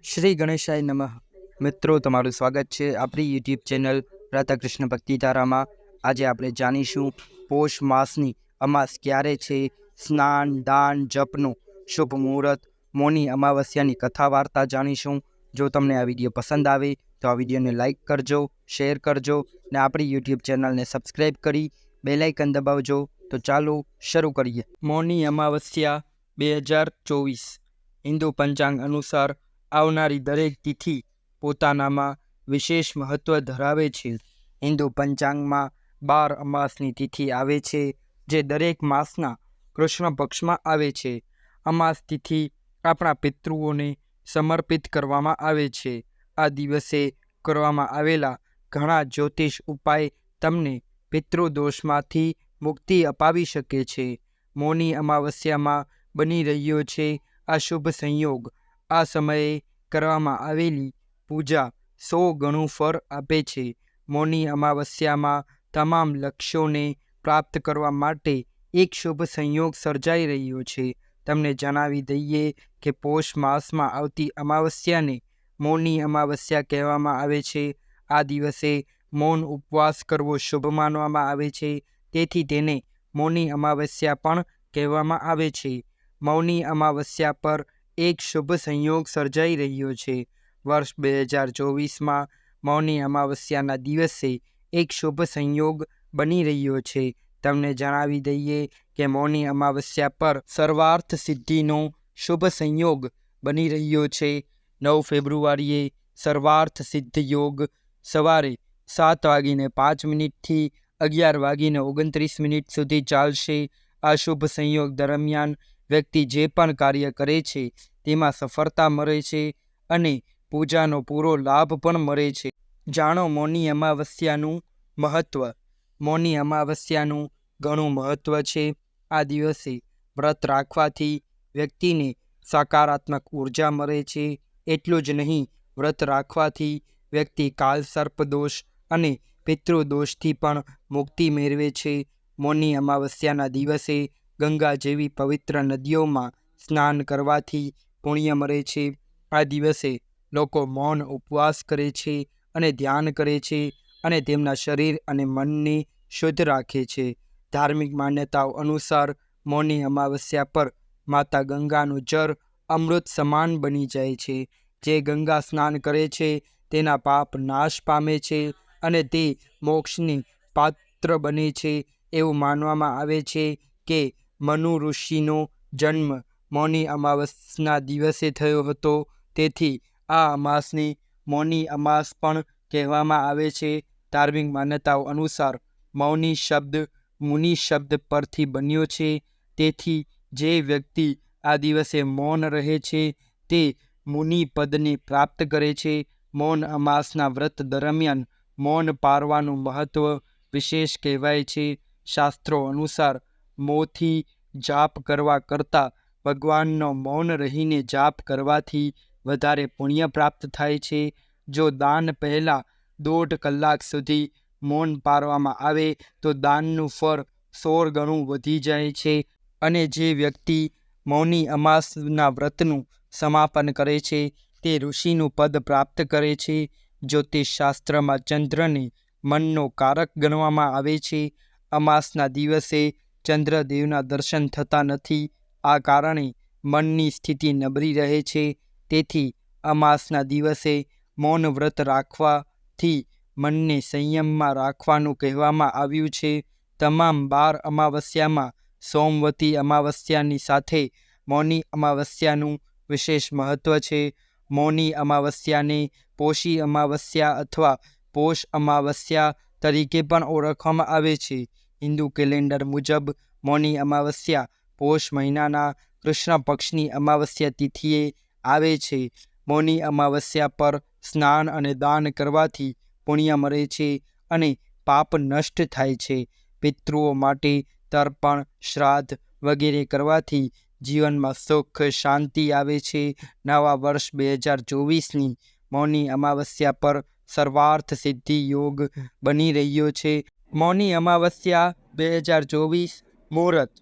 શ્રી ગણેશાય નમઃ. મિત્રો, તમારું સ્વાગત છે આપણી યુટ્યુબ ચેનલ રાધાકૃષ્ણ ભક્તિધારામાં. આજે આપણે જાણીશું પોષ માસની અમાસ ક્યારે છે, સ્નાન દાન જપનું શુભ મુહૂર્ત, મૌની અમાવસ્યાની કથા વાર્તા જાણીશું. જો તમને આ વિડીયો પસંદ આવે તો આ વિડીયોને લાઇક કરજો, શેર કરજો ને આપણી યુટ્યુબ ચેનલને સબસ્ક્રાઈબ કરી બેલ આઇકન દબાવજો. તો ચાલો શરૂ કરીએ. મૌની અમાવસ્યા 2024 હિન્દુ પંચાંગ અનુસાર આવનારી દરેક તિથિ પોતાનામાં વિશેષ મહત્વ ધરાવે છે. હિન્દુ પંચાંગમાં 12 અમાસની તિથિ આવે છે, જે દરેક માસના કૃષ્ણ પક્ષમાં આવે છે. અમાસ તિથિ આપણા પિતૃઓને સમર્પિત કરવામાં આવે છે. આ દિવસે કરવામાં આવેલા ઘણા જ્યોતિષ ઉપાય તમને પિતૃદોષમાંથી મુક્તિ અપાવી શકે છે. મૌની અમાવસ્યામાં બની રહ્યો છે આ શુભ સંયોગ. આ સમયે કરવામાં આવેલી પૂજા 100 ગણું ફળ આપે છે. મૌની અમાવસ્યામાં તમામ લક્ષ્યોને પ્રાપ્ત કરવા માટે એક શુભ સંયોગ સર્જાઈ રહ્યો છે. તમને જણાવી દઈએ કે પોષ માસમાં આવતી અમાવસ્યાને મૌની અમાવસ્યા કહેવામાં આવે છે. આ દિવસે મૌન ઉપવાસ કરવો શુભ માનવામાં આવે છે, તેથી તેને મૌની અમાવસ્યા પણ કહેવામાં આવે છે. મૌની અમાવસ્યા પર એક શુભ સંયોગ સર્જાઈ રહ્યો છે. વર્ષ 2024માં મૌની અમાવસ્યાના દિવસે એક શુભ સંયોગ બની રહ્યો છે. તમને જણાવી દઈએ કે મૌની અમાવસ્યા પર સર્વાર્થ સિદ્ધિનો શુભ સંયોગ બની રહ્યો છે. 9 ફેબ્રુઆરીએ સર્વાર્થ સિદ્ધ યોગ સવારે 7:05 થી 11:29 સુધી ચાલશે. આ શુભ સંયોગ દરમિયાન વ્યક્તિ જે પણ કાર્ય કરે છે તેમાં સફળતા મળે છે અને પૂજાનો પૂરો લાભ પણ મળે છે. જાણો મૌની અમાવસ્યાનું મહત્વ. મૌની અમાવસ્યાનું ઘણું મહત્વ છે. આ દિવસે વ્રત રાખવાથી વ્યક્તિને સકારાત્મક ઉર્જા મળે છે. એટલું જ નહીં, વ્રત રાખવાથી વ્યક્તિ કાળસર્પ દોષ અને પિતૃદોષથી પણ મુક્તિ મેળવે છે. મૌની અમાવસ્યાના દિવસે ગંગા જેવી પવિત્ર નદીઓમાં સ્નાન કરવાથી પુણ્ય મળે છે. આ દિવસે લોકો મૌન ઉપવાસ કરે છે અને ધ્યાન કરે છે અને તેમના શરીર અને મનને શુદ્ધ રાખે છે. ધાર્મિક માન્યતાઓ અનુસાર મૌની અમાવસ્યા પર માતા ગંગાનું જળ અમૃત સમાન બની જાય છે. જે ગંગા સ્નાન કરે છે તેના પાપ નાશ પામે છે અને તે મોક્ષની પાત્ર બને છે. એવું માનવામાં આવે છે કે મનુ ઋષિનો જન્મ મૌની અમાસના દિવસે થયો હતો, તેથી આ અમાસને મૌની અમાસ પણ કહેવામાં આવે છે. ધાર્મિક માન્યતાઓ અનુસાર મૌની શબ્દ મુનિ શબ્દ પરથી બન્યો છે, તેથી જે વ્યક્તિ આ દિવસે મૌન રહે છે તે મુનિ પદને પ્રાપ્ત કરે છે. મૌન અમાસના વ્રત દરમિયાન મૌન પાળવાનું મહત્વ વિશેષ કહેવાય છે. શાસ્ત્રો અનુસાર મોંથી જાપ કરવા કરતાં ભગવાનનો મૌન રહીને જાપ કરવાથી વધારે પુણ્ય પ્રાપ્ત થાય છે. જો દાન પહેલાં 1.5 કલાક સુધી મૌન પાળવામાં આવે તો દાનનું ફળ 100 ગણું વધી જાય છે. અને જે વ્યક્તિ મૌની અમાસના વ્રતનું સમાપન કરે છે તે ઋષિનું પદ પ્રાપ્ત કરે છે. જ્યોતિષશાસ્ત્રમાં ચંદ્રને મનનો કારક ગણવામાં આવે છે. અમાસના દિવસે ચંદ્રદેવના દર્શન થતા નથી. આ કારણે મનની સ્થિતિ નબળી રહે છે. તેથી અમાસના દિવસે મૌન વ્રત રાખવાથી મનને સંયમમાં રાખવાનું કહેવામાં આવ્યું છે. તમામ 12 અમાવસ્યામાં સોમવતી અમાવસ્યાની સાથે મૌની અમાવસ્યાનું વિશેષ મહત્વ છે. મૌની અમાવસ્યાને પોષી અમાવસ્યા અથવા પોષ અમાવસ્યા તરીકે પણ ઓળખવામાં આવે છે. હિન્દુ કેલેન્ડર મુજબ મૌની અમાવસ્યા પોષ મહિનાના કૃષ્ણ પક્ષની અમાવસ્યા તિથિએ આવે છે. મૌની અમાવસ્યા પર સ્નાન અને દાન કરવાથી પુણ્ય મળે છે અને પાપ નષ્ટ થાય છે. પિતૃઓ માટે તર્પણ, શ્રાદ્ધ વગેરે કરવાથી જીવનમાં સુખ શાંતિ આવે છે. નવા વર્ષ 2024ની મૌની અમાવસ્યા પર સર્વાર્થ સિદ્ધિ યોગ બની રહ્યો છે. મૌની અમાવસ્યા 2024 મુહૂર્ત.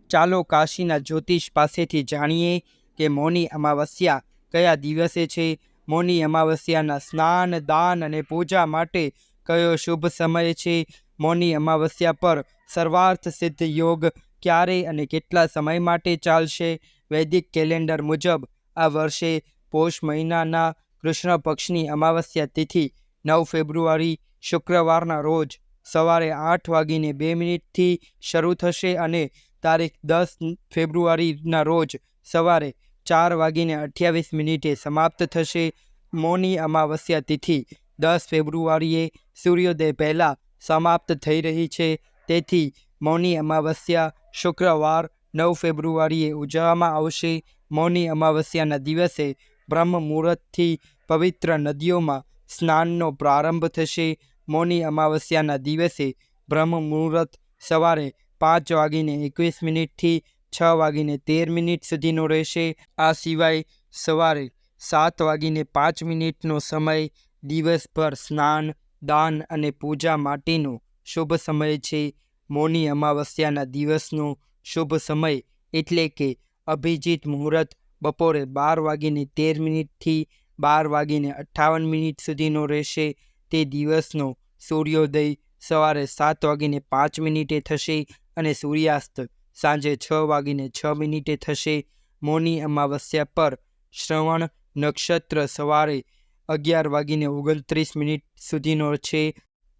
ચાલો કાશીના જ્યોતિષ પાસેથી જાણીએ કે મૌની અમાવસ્યા કયા દિવસે છે મૌની અમાવસ્યાના સ્નાન, દાન અને પૂજા માટે કયો શુભ સમય છે? મૌની અમાવસ્યા પર સર્વાર્થ સિદ્ધ યોગ ક્યારે અને કેટલા સમય માટે ચાલશે? વૈદિક કેલેન્ડર મુજબ આ વર્ષે પોષ મહિનાના કૃષ્ણ પક્ષની અમાવસ્યા તિથિ 9 ફેબ્રુઆરી શુક્રવારના રોજ સવારે 8:02 શરૂ થશે અને તારીખ 10 ફેબ્રુઆરીના રોજ સવારે 4:28 સમાપ્ત થશે. મૌની અમાવસ્યા તિથિ 10 ફેબ્રુઆરીએ સૂર્યોદય પહેલાં સમાપ્ત થઈ રહી છે. તેથી મૌની અમાવસ્યા શુક્રવાર 9 ફેબ્રુઆરીએ ઉજવવામાં આવશે. મૌની અમાવસ્યાના દિવસે બ્રહ્મ મુહૂર્તથી પવિત્ર નદીઓમાં સ્નાનનો પ્રારંભ થશે. મૌની અમાવસ્યાના દિવસે બ્રહ્મ મુહૂર્ત સવારે 5:21 થી 6:13 સુધીનો રહેશે. આ સિવાય સવારે 7:05 સમય દિવસભર સ્નાન, દાન અને પૂજા માટેનો શુભ સમય છે. મૌની અમાવસ્યાના દિવસનો શુભ સમય એટલે કે અભિજીત મુહૂર્ત બપોરે 12:13 થી 12:58 સુધીનો રહેશે. તે દિવસનો સૂર્યોદય સવારે 7:05 થશે અને સૂર્યાસ્ત સાંજે 6:06 થશે. મૌની અમાવસ્યા પર શ્રવણ નક્ષત્ર સવારે 11:29 સુધીનો છે.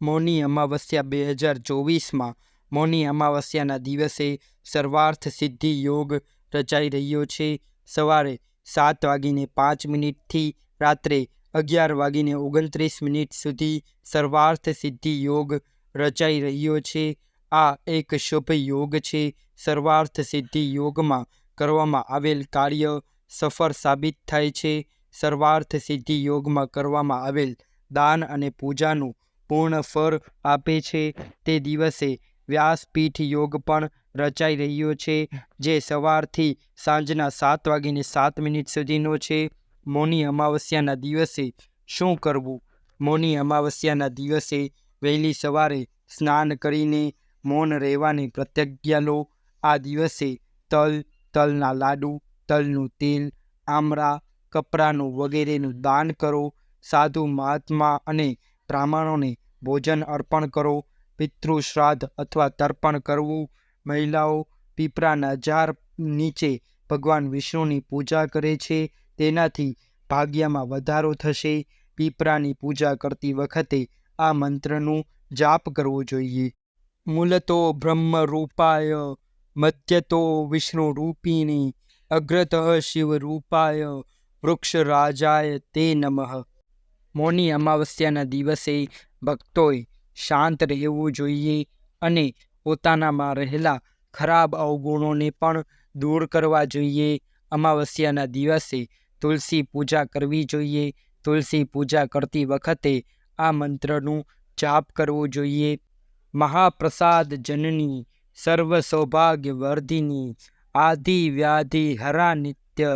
મૌની અમાવસ્યા 2024માં મૌની અમાવસ્યાના દિવસે સર્વાર્થ સિદ્ધિ યોગ રચાઈ રહ્યો છે. સવારે 7:05 થી રાત્રે 11:29 સુધી સર્વાર્થ સિદ્ધિ યોગ રચાઈ રહ્યો છે. આ એક શુભ યોગ છે. સર્વાર્થ સિદ્ધિ યોગમાં કરવામાં આવેલ કાર્ય સફળ સાબિત થાય છે. સર્વાર્થ સિદ્ધિ યોગમાં કરવામાં આવેલ દાન અને પૂજાનું પૂર્ણ ફળ આપે છે. તે દિવસે વ્યાસપીઠ યોગ પણ રચાઈ રહ્યો છે, જે સવારથી સાંજના 7:07 સુધીનો છે. મૌની અમાવસ્યાના દિવસે શું કરવું? મૌની અમાવસ્યાના દિવસે વહેલી સવારે સ્નાન કરીને મૌન રહેવાની પ્રતિજ્ઞા લો. આ દિવસે તલ, તલના લાડુ, તલનું તેલ, આમળા, કપડાનું વગેરેનું દાન કરો. સાધુ મહાત્મા અને બ્રાહ્મણોને ભોજન અર્પણ કરો. પિતૃ શ્રાદ્ધ અથવા તર્પણ કરવું. મહિલાઓ પીપળાના ઝાડ નીચે ભગવાન વિષ્ણુની પૂજા કરે છે. તેનાથી ભાગ્યમાં વધારો થશે. પીપળાની પૂજા કરતી વખતે આ મંત્રનું જાપ કરવો જોઈએ. મૂલતો બ્રહ્મ રૂપાય, મધ્યતો વિષ્ણુ રૂપિણી, અગ્રતઃ શિવ રૂપાય, વૃક્ષરાજાય તે નમઃ. મૌની અમાવસ્યાના દિવસે ભક્તોએ શાંત રહેવું જોઈએ અને પોતાનામાં રહેલા ખરાબ અવગુણોને પણ દૂર કરવા જોઈએ. અમાવસ્યાના દિવસે તુલસી પૂજા કરવી જોઈએ. તુલસી પૂજા કરતી વખતે આ મંત્રનું જાપ કરવો જોઈએ. મહાપ્રસાદ જનની, સર્વ સૌભાગ્ય વર્ધિની, આધિ વ્યાધિ હરા નિત્ય,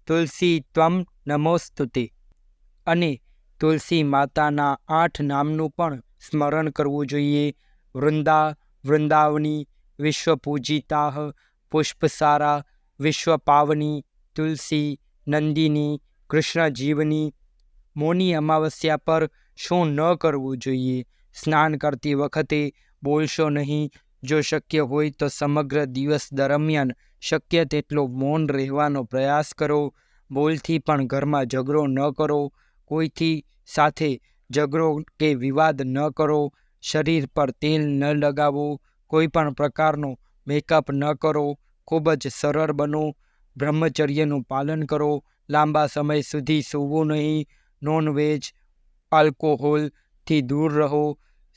તુલસી ત્વમ નમોસ્તુતે. અને તુલસી માતાના 8 નામનું પણ સ્મરણ કરવું જોઈએ. વૃંદા, વૃંદાવની, વિશ્વપૂજિતાઃ, પુષ્પસારા, વિશ્વપાવની, તુલસી, નંદિની, કૃષ્ણજીવની. મૌની અમાવસ્યા પર શું ન કરવું જોઈએ? સ્નાન કરતી વખતે બોલશો નહીં. જો શક્ય હોય તો સમગ્ર દિવસ દરમિયાન શક્ય તેટલો મૌન રહેવાનો પ્રયાસ કરો. બોલથી પણ ઘરમાં ઝઘડો ન કરો. કોઈથી સાથે ઝઘડો કે વિવાદ ન કરો. શરીર પર તેલ ન લગાવો. કોઈ પણ પ્રકારનો મેકઅપ ન કરો. ખૂબ જ સરળ બનો. બ્રહ્મચર્યનું પાલન કરો. લાંબા સમય સુધી સૂવું નહીં. નોનવેજ, આલ્કોહોલથી દૂર રહો.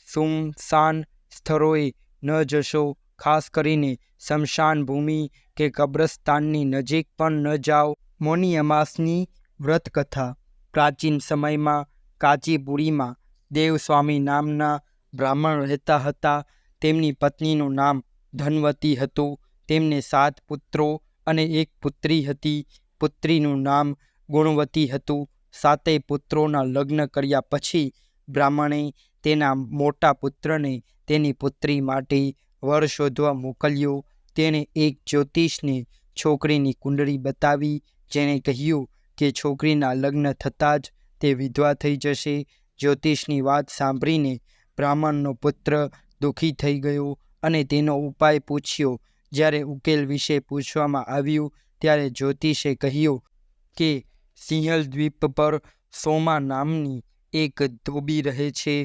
સુમસાન સ્થળોએ ન જશો. ખાસ કરીને સ્મશાન ભૂમિ કે કબ્રસ્તાનની નજીક પણ ન જાઓ. મૌની અમાસની વ્રતકથા. પ્રાચીન સમયમાં કાચીપુરીમાં દેવસ્વામી નામના બ્રાહ્મણ રહેતા હતા. તેમની પત્નીનું નામ ધનવતી હતું. તેમને 7 પુત્રો અને 1 પુત્રી હતી. પુત્રીનું નામ ગુણવતી હતું. 7 પુત્રોના લગ્ન કર્યા પછી બ્રાહ્મણે તેના મોટા પુત્રને તેની પુત્રી માટે વર શોધવા મોકલ્યો. તેણે એક જ્યોતિષને છોકરીની કુંડળી બતાવી, જેણે કહ્યું કે છોકરીના લગ્ન થતાં જ તે વિધવા થઈ જશે. જ્યોતિષની વાત સાંભળીને બ્રાહ્મણનો પુત્ર દુઃખી થઈ ગયો અને તેનો ઉપાય પૂછ્યો. જ્યારે ઉકેલ વિશે પૂછવામાં આવ્યું ત્યારે જ્યોતિષે કહ્યું કે સિંહલ દ્વીપ પર સોમા નામની એક ધોબી રહે છે.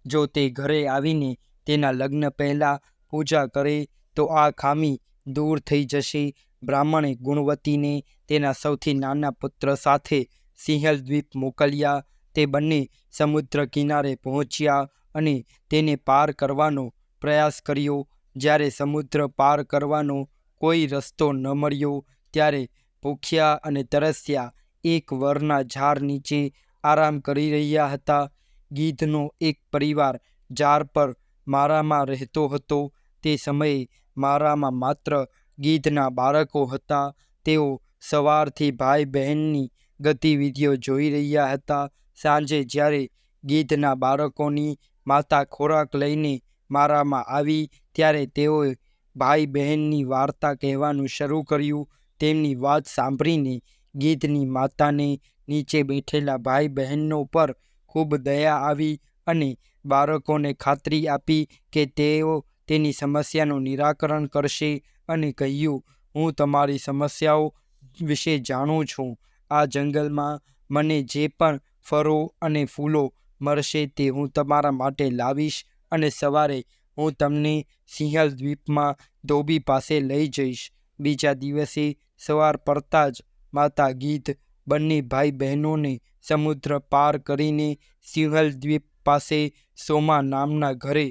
જો તે ઘરે આવીને તેના લગ્ન પહેલાં પૂજા કરે તો આ ખામી દૂર થઈ જશે. બ્રાહ્મણે ગુણવતીને તેના સૌથી નાના પુત્ર સાથે સિંહલ દ્વીપ મોકલ્યા. તે બંને સમુદ્ર કિનારે પહોંચ્યા અને તેને પાર કરવાનો પ્રયાસ કર્યો. જ્યારે સમુદ્ર પાર કરવાનો કોઈ રસ્તો ન મળ્યો ત્યારે ભૂખ્યા અને તરસ્યા એક વરના ઝાડ નીચે આરામ કરી રહ્યા હતા. ગીધનો એક પરિવાર ઝાડ પર મારામાં રહેતો હતો. તે સમયે મારામાં માત્ર ગીધના બાળકો હતા. તેઓ સવારથી ભાઈ બહેનની ગતિવિધિઓ જોઈ રહ્યા હતા. સાંજે જ્યારે ગીધના બાળકોની માતા ખોરાક લઈને મારામાં આવી ત્યારે તેઓએ ભાઈ બહેનની વાર્તા કહેવાનું શરૂ કર્યું. તેમની વાત સાંભળીને ગીધની માતાને નીચે બેઠેલા ભાઈ બહેનો પર ખૂબ દયા આવી અને બાળકોને ખાતરી આપી કે તેઓ તેની સમસ્યાનું નિરાકરણ કરશે અને કહ્યું, હું તમારી સમસ્યાઓ વિશે જાણું છું. આ જંગલમાં મને જે પણ ફળો અને ફૂલો મળશે તે હું તમારા માટે લાવીશ અને સવારે હું તમને સિંહલ દ્વીપમાં ધોબી પાસે લઈ જઈશ. બીજા દિવસે સવાર પડતાં જ માતા ગીધ બંને ભાઈ બહેનોને સમુદ્ર પાર કરીને સિંહલ દ્વીપ પાસે સોમા નામના ઘરે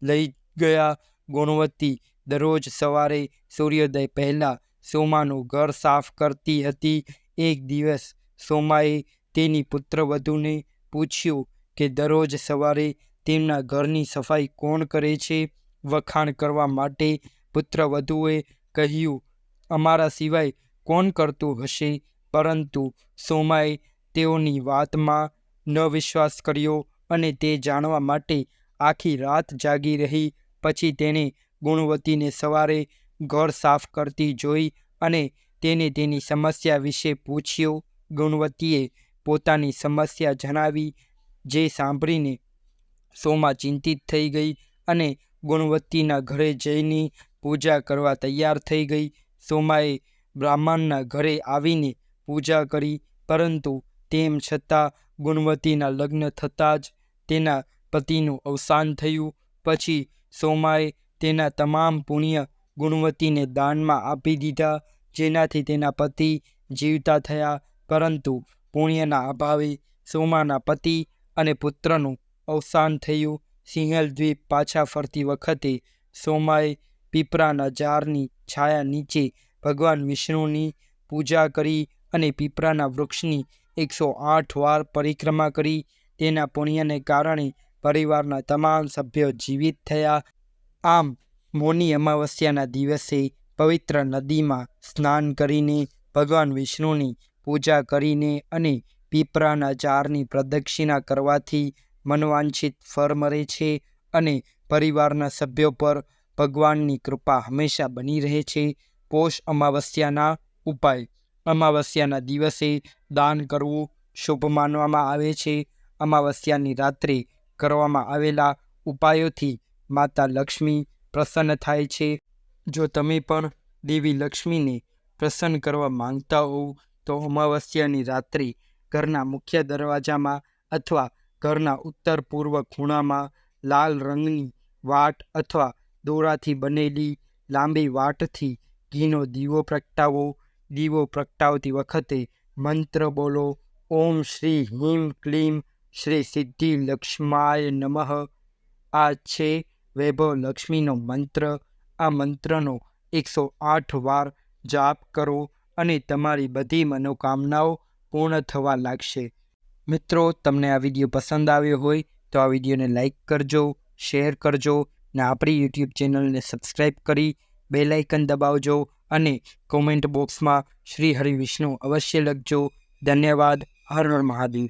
લઈ ગયા. ગુણવતી દરરોજ સવારે સૂર્યોદય પહેલાં સોમાનું ઘર સાફ કરતી હતી. એક દિવસ સોમાએ તેની પુત્રવધૂને પૂછ્યું કે દરરોજ સવારે તેમના ઘરની સફાઈ કોણ કરે છે. વખાણ કરવા માટે પુત્રવધૂએ કહ્યું, અમારા સિવાય કોણ કરતું હશે? પરંતુ સોમાએ તેઓની વાતમાં ન વિશ્વાસ કર્યો અને તે જાણવા માટે આખી રાત જાગી રહી. પછી તેણે ગુણવતીને સવારે ઘર સાફ કરતી જોઈ અને તેને તેની સમસ્યા વિશે પૂછ્યું. ગુણવતીએ પોતાની સમસ્યા જણાવી, જે સાંભળીને સોમા ચિંતિત થઈ ગઈ અને ગુણવતીના ઘરે જઈને પૂજા કરવા તૈયાર થઈ ગઈ. સોમાએ બ્રાહ્મણના ઘરે આવીને પૂજા કરી, પરંતુ તેમ છતાં ગુણવતીના લગ્ન થતાં જ તેના પતિનું અવસાન થયું. પછી સોમાએ તેના તમામ પુણ્ય ગુણવતીને દાનમાં આપી દીધા, જેનાથી તેના પતિ જીવતા થયા. પરંતુ પુણ્યના અભાવે સોમાના પતિ અને પુત્રનું અવસાન થયું. સિંહલ દ્વીપ પાછા ફરતી વખતે સોમાએ પીપળાના ઝાડની છાયા નીચે ભગવાન વિષ્ણુની પૂજા કરી અને પીપળાના વૃક્ષની 108 વાર પરિક્રમા કરી. તેના પુણ્યને કારણે પરિવારના તમામ સભ્યો જીવિત થયા. આમ મૌની અમાવસ્યાના દિવસે પવિત્ર નદીમાં સ્નાન કરીને, ભગવાન વિષ્ણુની પૂજા કરીને અને પીપળાના ઝાડની પ્રદક્ષિણા કરવાથી મનવાંછિત ફળ મળે છે અને પરિવારના સભ્યો પર ભગવાનની કૃપા હંમેશા બની રહે છે. પોષ અમાવસ્યાના ઉપાય. અમાવસ્યાના દિવસે દાન કરવું શુભ માનવામાં આવે છે. અમાવસ્યાની રાત્રે કરવામાં આવેલા ઉપાયોથી માતા લક્ષ્મી પ્રસન્ન થાય છે. જો તમે પણ દેવી લક્ષ્મીને પ્રસન્ન કરવા માંગતા હોવ તો અમાવસ્યાની રાત્રે ઘરના મુખ્ય દરવાજામાં અથવા ઘરના ઉત્તર પૂર્વ ખૂણામાં લાલ રંગની વાટ અથવા દોરાથી બનેલી લાંબી વાટથી ઘીનો દીવો પ્રગટાવો. દીવો પ્રગટાવતી વખતે મંત્ર બોલો, ઓમ શ્રી હિમ ક્લીમ શ્રી સિદ્ધિ લક્ષ્માય નમઃ. આ છે વૈભવ લક્ષ્મીનો મંત્ર. આ મંત્રનો 108 વાર જાપ કરો અને તમારી બધી મનોકામનાઓ પૂર્ણ થવા લાગશે. મિત્રો, તમને આ વિડીયો પસંદ આવ્યો હોય તો આ વિડીયોને લાઈક કરજો, શેર કરજો અને આપણી યુટ્યુબ ચેનલને સબસ્ક્રાઈબ કરી બેલ આઇકન દબાવજો અને કોમેન્ટ બોક્સમાં શ્રી હરિ વિષ્ણુ અવશ્ય લખજો. ધન્યવાદ. હર હર મહાદેવ.